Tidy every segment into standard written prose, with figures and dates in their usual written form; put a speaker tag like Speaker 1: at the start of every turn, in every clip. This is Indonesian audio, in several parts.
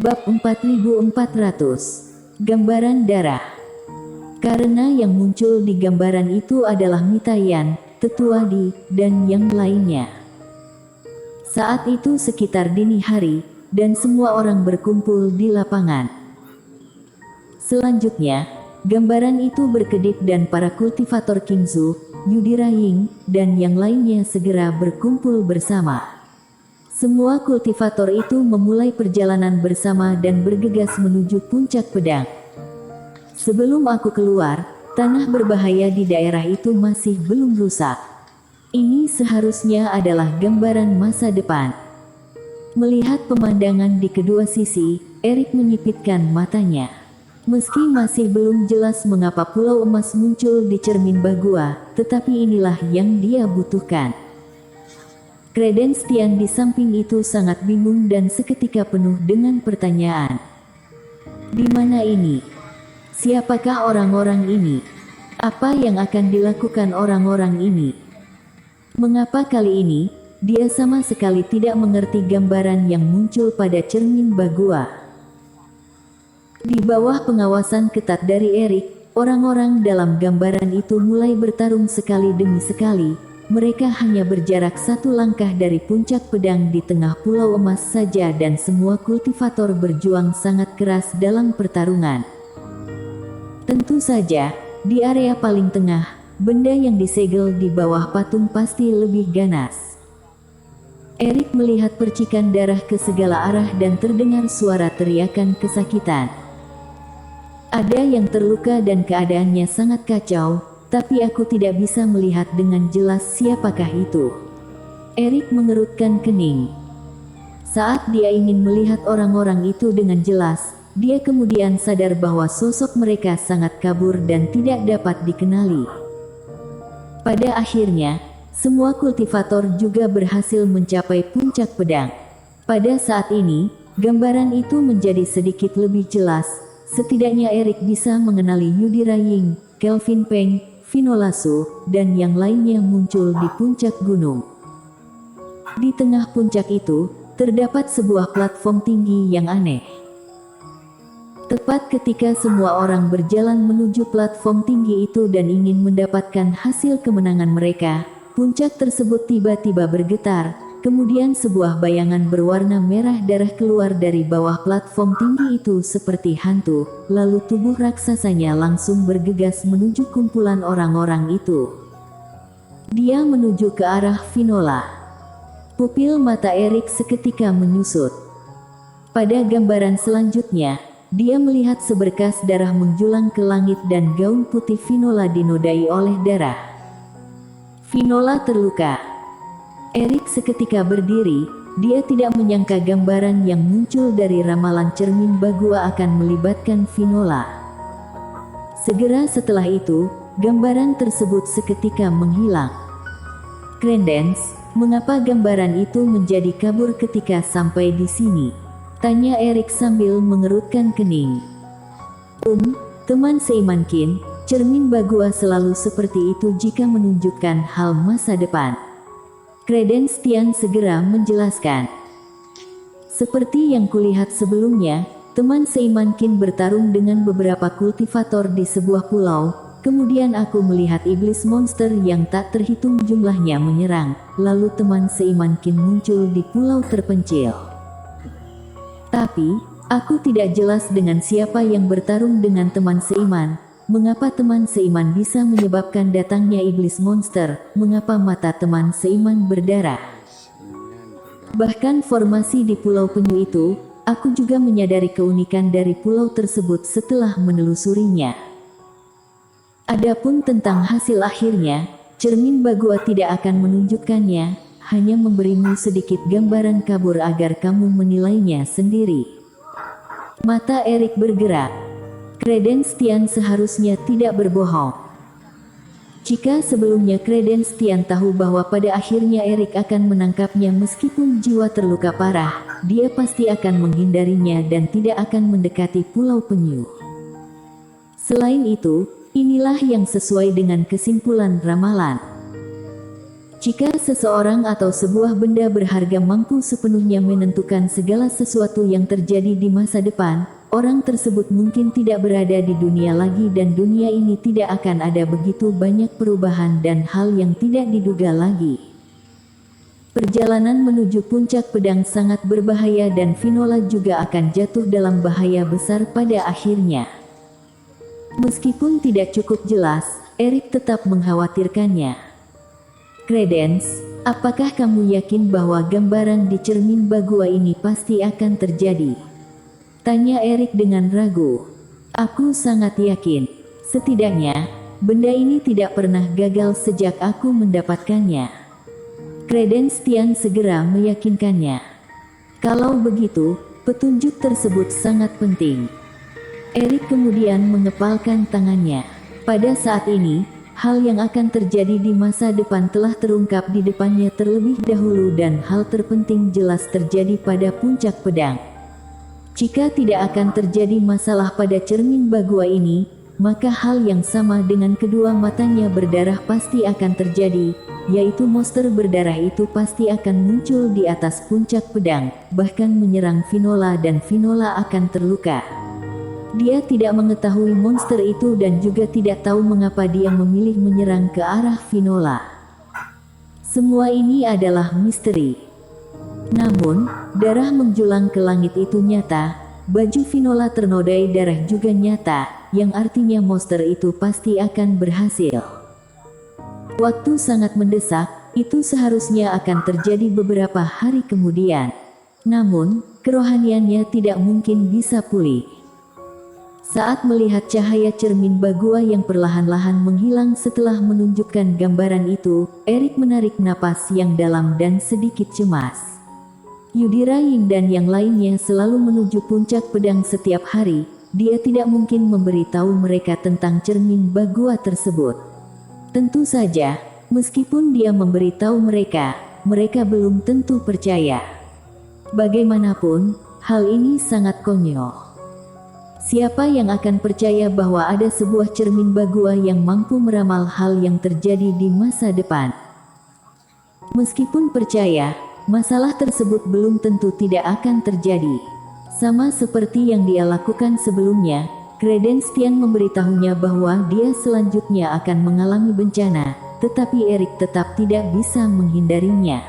Speaker 1: Bab 4400. Gambaran darah. Karena yang muncul di gambaran itu adalah Mitayan, Tetua Di, dan yang lainnya. Saat itu sekitar dini hari, dan semua orang berkumpul di lapangan. Selanjutnya, gambaran itu berkedip dan para kultivator Kingzu, Yudhira Ying, dan yang lainnya segera berkumpul bersama. Semua kultivator itu memulai perjalanan bersama dan bergegas menuju puncak pedang. Sebelum aku keluar, tanah berbahaya di daerah itu masih belum rusak. Ini seharusnya adalah gambaran masa depan. Melihat pemandangan di kedua sisi, Erik menyipitkan matanya. Meski masih belum jelas mengapa Pulau Emas muncul di cermin Bagua, tetapi inilah yang dia butuhkan. Credence Tian di samping itu sangat bingung dan seketika penuh dengan pertanyaan. Di mana ini? Siapakah orang-orang ini? Apa yang akan dilakukan orang-orang ini? Mengapa kali ini, dia sama sekali tidak mengerti gambaran yang muncul pada cermin Bagua? Di bawah pengawasan ketat dari Erik, orang-orang dalam gambaran itu mulai bertarung sekali demi sekali. Mereka hanya berjarak satu langkah dari puncak pedang di tengah Pulau Emas saja dan semua kultivator berjuang sangat keras dalam pertarungan. Tentu saja, di area paling tengah, benda yang disegel di bawah patung pasti lebih ganas. Erik melihat percikan darah ke segala arah dan terdengar suara teriakan kesakitan. Ada yang terluka dan keadaannya sangat kacau. Tapi aku tidak bisa melihat dengan jelas siapakah itu. Erik mengerutkan kening. Saat dia ingin melihat orang-orang itu dengan jelas, dia kemudian sadar bahwa sosok mereka sangat kabur dan tidak dapat dikenali. Pada akhirnya, semua kultivator juga berhasil mencapai puncak pedang. Pada saat ini, gambaran itu menjadi sedikit lebih jelas. Setidaknya Erik bisa mengenali Yudhira Ying, Kelvin Peng, Finolasu, dan yang lainnya muncul di puncak gunung. Di tengah puncak itu, terdapat sebuah platform tinggi yang aneh. Tepat ketika semua orang berjalan menuju platform tinggi itu dan ingin mendapatkan hasil kemenangan mereka, puncak tersebut tiba-tiba bergetar. Kemudian sebuah bayangan berwarna merah darah keluar dari bawah platform tinggi itu seperti hantu, lalu tubuh raksasanya langsung bergegas menuju kumpulan orang-orang itu. Dia menuju ke arah Finola. Pupil mata Erik seketika menyusut. Pada gambaran selanjutnya, dia melihat seberkas darah menjulang ke langit dan gaun putih Finola dinodai oleh darah. Finola terluka. Erik seketika berdiri, dia tidak menyangka gambaran yang muncul dari ramalan cermin Bagua akan melibatkan Finola. Segera setelah itu, gambaran tersebut seketika menghilang. Credence, mengapa gambaran itu menjadi kabur ketika sampai di sini? Tanya Erik sambil mengerutkan kening. Teman seimankin, cermin Bagua selalu seperti itu jika menunjukkan hal masa depan. Credence Tian segera menjelaskan. Seperti yang kulihat sebelumnya, teman seimankin bertarung dengan beberapa kultivator di sebuah pulau, kemudian aku melihat iblis monster yang tak terhitung jumlahnya menyerang, lalu teman seimankin muncul di pulau terpencil. Tapi, aku tidak jelas dengan siapa yang bertarung dengan teman seiman. Mengapa teman seiman bisa menyebabkan datangnya iblis monster? Mengapa mata teman seiman berdarah? Bahkan formasi di Pulau Penyu itu, aku juga menyadari keunikan dari pulau tersebut setelah menelusurinya. Adapun tentang hasil akhirnya, cermin Bagua tidak akan menunjukkannya, hanya memberimu sedikit gambaran kabur agar kamu menilainya sendiri. Mata Erik bergerak. Credence Tian seharusnya tidak berbohong. Jika sebelumnya Credence Tian tahu bahwa pada akhirnya Erik akan menangkapnya meskipun jiwa terluka parah, dia pasti akan menghindarinya dan tidak akan mendekati Pulau Penyu. Selain itu, inilah yang sesuai dengan kesimpulan ramalan. Jika seseorang atau sebuah benda berharga mampu sepenuhnya menentukan segala sesuatu yang terjadi di masa depan, orang tersebut mungkin tidak berada di dunia lagi dan dunia ini tidak akan ada begitu banyak perubahan dan hal yang tidak diduga lagi. Perjalanan menuju puncak pedang sangat berbahaya dan Finola juga akan jatuh dalam bahaya besar pada akhirnya. Meskipun tidak cukup jelas, Erik tetap mengkhawatirkannya. Credence, apakah kamu yakin bahwa gambaran di cermin Bagua ini pasti akan terjadi? Tanya Erik dengan ragu. Aku sangat yakin. Setidaknya, benda ini tidak pernah gagal sejak aku mendapatkannya. Credence Tian segera meyakinkannya. Kalau begitu, petunjuk tersebut sangat penting. Erik kemudian mengepalkan tangannya. Pada saat ini, hal yang akan terjadi di masa depan telah terungkap di depannya terlebih dahulu dan hal terpenting jelas terjadi pada puncak pedang. Jika tidak akan terjadi masalah pada cermin Bagua ini, maka hal yang sama dengan kedua matanya berdarah pasti akan terjadi, yaitu monster berdarah itu pasti akan muncul di atas puncak pedang, bahkan menyerang Finola dan Finola akan terluka. Dia tidak mengetahui monster itu dan juga tidak tahu mengapa dia memilih menyerang ke arah Finola. Semua ini adalah misteri. Namun, darah menjulang ke langit itu nyata, baju Finola ternodai darah juga nyata, yang artinya monster itu pasti akan berhasil. Waktu sangat mendesak, itu seharusnya akan terjadi beberapa hari kemudian. Namun, kerohaniannya tidak mungkin bisa pulih. Saat melihat cahaya cermin Bagua yang perlahan-lahan menghilang setelah menunjukkan gambaran itu, Erik menarik napas yang dalam dan sedikit cemas. Yudira Ying dan yang lainnya selalu menuju puncak pedang setiap hari, dia tidak mungkin memberitahu mereka tentang cermin Bagua tersebut. Tentu saja, meskipun dia memberitahu mereka, mereka belum tentu percaya. Bagaimanapun, hal ini sangat konyol. Siapa yang akan percaya bahwa ada sebuah cermin Bagua yang mampu meramal hal yang terjadi di masa depan? Meskipun percaya, masalah tersebut belum tentu tidak akan terjadi. Sama seperti yang dia lakukan sebelumnya, Credence Tian memberitahunya bahwa dia selanjutnya akan mengalami bencana, tetapi Erik tetap tidak bisa menghindarinya.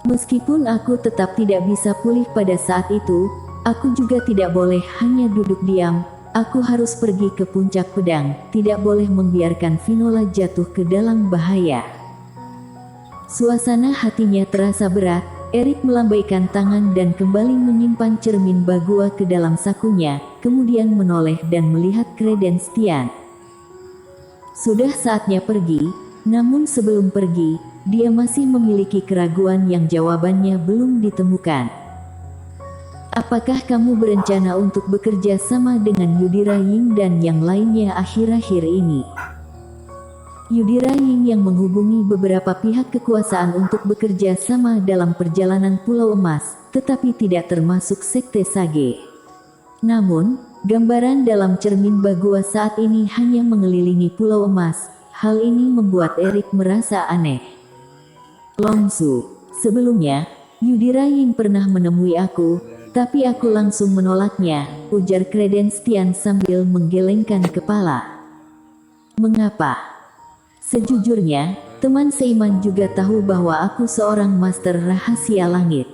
Speaker 1: Meskipun aku tetap tidak bisa pulih pada saat itu, aku juga tidak boleh hanya duduk diam, aku harus pergi ke puncak pedang, tidak boleh membiarkan Finola jatuh ke dalam bahaya. Suasana hatinya terasa berat, Erik melambaikan tangan dan kembali menyimpan cermin Bagua ke dalam sakunya, kemudian menoleh dan melihat Credence Tian. Sudah saatnya pergi, namun sebelum pergi, dia masih memiliki keraguan yang jawabannya belum ditemukan. Apakah kamu berencana untuk bekerja sama dengan Yudira Ying dan yang lainnya akhir-akhir ini? Yudira Ying yang menghubungi beberapa pihak kekuasaan untuk bekerja sama dalam perjalanan Pulau Emas, tetapi tidak termasuk Sekte Sage. Namun, gambaran dalam cermin Bagua saat ini hanya mengelilingi Pulau Emas. Hal ini membuat Erik merasa aneh. Longsu, sebelumnya, Yudira Ying pernah menemui aku, tapi aku langsung menolaknya, ujar Credence Tian sambil menggelengkan kepala. Mengapa? Sejujurnya, teman Seiman juga tahu bahwa aku seorang master rahasia langit.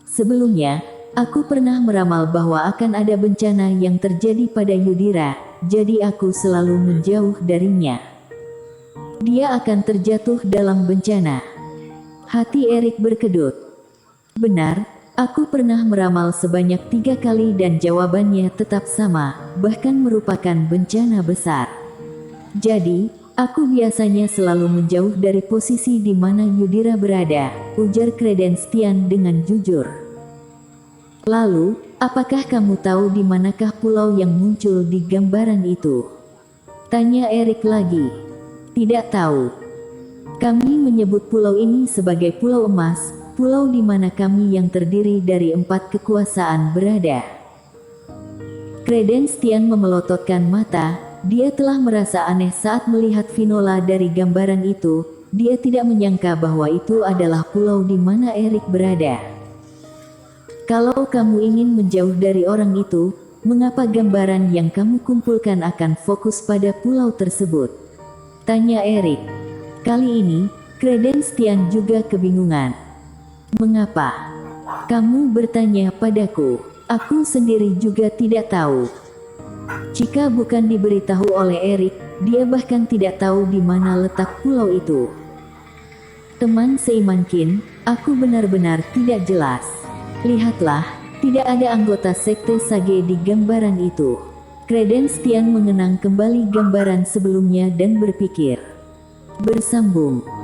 Speaker 1: Sebelumnya, aku pernah meramal bahwa akan ada bencana yang terjadi pada Yudira, jadi aku selalu menjauh darinya. Dia akan terjatuh dalam bencana. Hati Erik berkedut. Benar. Aku pernah meramal sebanyak 3 kali dan jawabannya tetap sama, bahkan merupakan bencana besar. Jadi, aku biasanya selalu menjauh dari posisi di mana Yudira berada, ujar Credence Tian dengan jujur. Lalu, apakah kamu tahu di manakah pulau yang muncul di gambaran itu? Tanya Erik lagi. Tidak tahu. Kami menyebut pulau ini sebagai Pulau Emas, pulau di mana kami yang terdiri dari 4 kekuasaan berada. Credence Tian memelototkan mata, dia telah merasa aneh saat melihat Finola dari gambaran itu, dia tidak menyangka bahwa itu adalah pulau di mana Erik berada. Kalau kamu ingin menjauh dari orang itu, mengapa gambaran yang kamu kumpulkan akan fokus pada pulau tersebut? Tanya Erik. Kali ini, Credenstian juga kebingungan. Mengapa? Kamu bertanya padaku. Aku sendiri juga tidak tahu. Jika bukan diberitahu oleh Erik, dia bahkan tidak tahu di mana letak pulau itu. Teman seimankin, aku benar-benar tidak jelas. Lihatlah, tidak ada anggota sekte Sage di gambaran itu. Credenstian mengenang kembali gambaran sebelumnya dan berpikir. Bersambung.